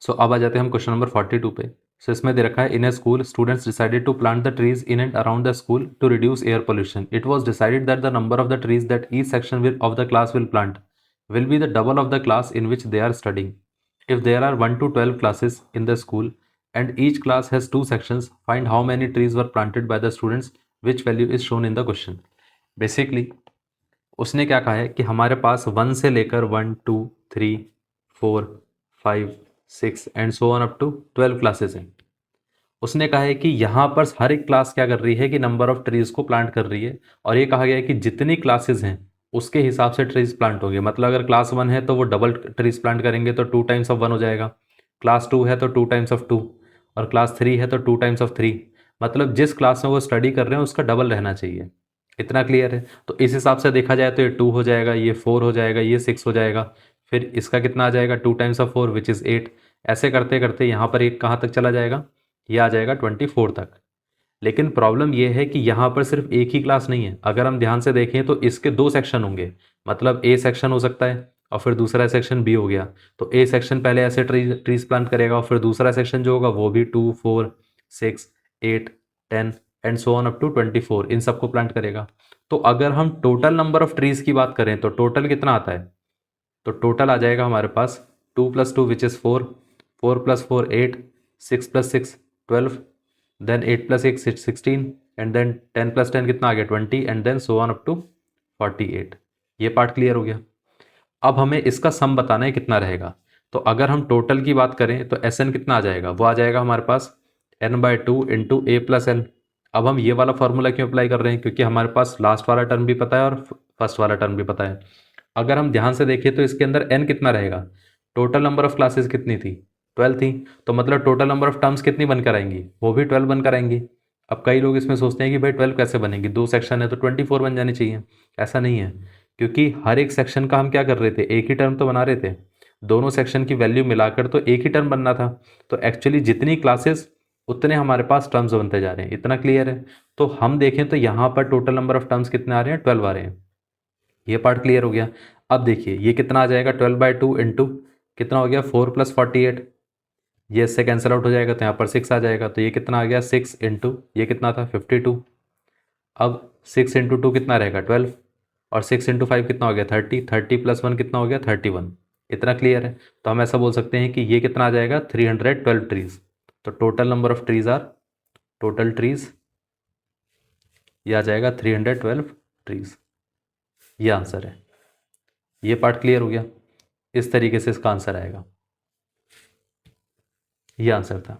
सो अब आ जाते हैं हम क्वेश्चन नंबर 42 पे। सो इसमें दे रखा है, in a school students decided to plant the trees in and around the school to reduce air pollution. It was decided that the number of the trees that each section will of the class will plant will be the double of the class in which they are studying. If there are 1 to 12 classes in the school and each class has 2 sections, find how many trees were planted by the students, which value is shown in the question. Basically उसने क्या कहा है कि हमारे पास 1 से लेकर 1 2 3 4 5 6 and so on up to 12 classes हैं. उसने कहा है कि यहाँ पर हर एक क्लास क्या कर रही है कि नंबर ऑफ ट्रीज को प्लांट कर रही है, और ये कहा गया है कि जितनी क्लासेस हैं उसके हिसाब से ट्रीज प्लांट होंगे. मतलब अगर क्लास 1 है तो वो डबल ट्रीज प्लांट करेंगे तो 2 टाइम्स ऑफ 1 हो जाएगा. क्लास 2 है तो 2 टाइम्स ऑफ 2, और क्लास 3 है तो 2 टाइम्स ऑफ 3. मतलब जिस क्लास में वो स्टडी कर रहे हैं उसका डबल रहना चाहिए. इतना क्लियर है? तो इस हिसाब से देखा जाए तो ये 2 हो जाएगा, ये 4 हो जाएगा, ये 6 हो जाएगा, फिर इसका कितना आ जाएगा 2 टाइम्स ऑफ 4 विच इज़ 8. ऐसे करते करते यहाँ पर एक कहाँ तक चला जाएगा, ये आ जाएगा 24 तक. लेकिन प्रॉब्लम ये है कि यहाँ पर सिर्फ एक ही क्लास नहीं है. अगर हम ध्यान से देखें तो इसके 2 सेक्शन होंगे. मतलब ए सेक्शन हो सकता है और फिर दूसरा सेक्शन बी हो गया. तो ए सेक्शन पहले ऐसे ट्रीज प्लांट करेगा और फिर दूसरा सेक्शन जो होगा वो भी 2 4 6 8 10 and so on up to 24 इन सबको प्लांट करेगा. तो अगर हम टोटल नंबर ऑफ ट्रीज की बात करें तो टोटल कितना आता है? तो टोटल आ जाएगा हमारे पास 2 + 2 which is 4, 4 + 4 8, 6 + 6 12, then 8 + 1 16, and then 10 + 10 कितना आ गया 20, and then so on up to 48. ये पार्ट क्लियर हो गया. अब हमें इसका सम बताना है कितना रहेगा. तो अगर हम टोटल की बात करें तो एस एन कितना आ जाएगा, वो आ जाएगा हमारे पास n/2 इंटू ए प्लस एल. अब हम ये वाला फॉर्मूला क्यों अप्लाई कर रहे हैं, क्योंकि हमारे पास लास्ट वाला टर्म भी पता है और फर्स्ट वाला टर्म भी पता है. अगर हम ध्यान से देखें तो इसके अंदर n कितना रहेगा, टोटल नंबर ऑफ क्लासेस कितनी थी 12 थी. तो मतलब टोटल नंबर ऑफ टर्म्स कितनी बनकर आएंगी, वो भी 12 बनकर आएंगी. अब कई लोग इसमें सोचते हैं कि भाई 12 कैसे बनेंगी, 2 सेक्शन है तो 24 बन जानी चाहिए. ऐसा नहीं है, क्योंकि हर एक सेक्शन का हम क्या कर रहे थे, एक ही टर्म तो बना रहे थे. दोनों सेक्शन की वैल्यू मिलाकर तो एक ही टर्म बनना था. तो एक्चुअली जितनी क्लासेस उतने हमारे पास टर्म्स बनते जा रहे हैं. इतना क्लियर है? तो हम देखें तो यहाँ पर टोटल नंबर ऑफ टर्म्स कितने आ रहे हैं, 12 आ रहे हैं. ये पार्ट क्लियर हो गया. अब देखिए ये कितना आ जाएगा, 12/2 इंटू कितना हो गया 4 + 48. ये इससे कैंसिल आउट हो जाएगा तो यहाँ पर 6 आ जाएगा. तो ये कितना आ गया 6 इंटू ये कितना था 52. अब 6 इंटू 2 कितना रहेगा 12, और 6 इंटू 5 कितना हो गया 30, 30 + 1 कितना हो गया 31. इतना क्लियर है? तो हम ऐसा बोल सकते हैं कि ये कितना आ जाएगा 312 ट्रीज. तो total number of trees are, total trees ये आ जाएगा 312 ट्रीज. ये आंसर है. ये पार्ट क्लियर हो गया. इस तरीके से इसका आंसर आएगा. ये आंसर था.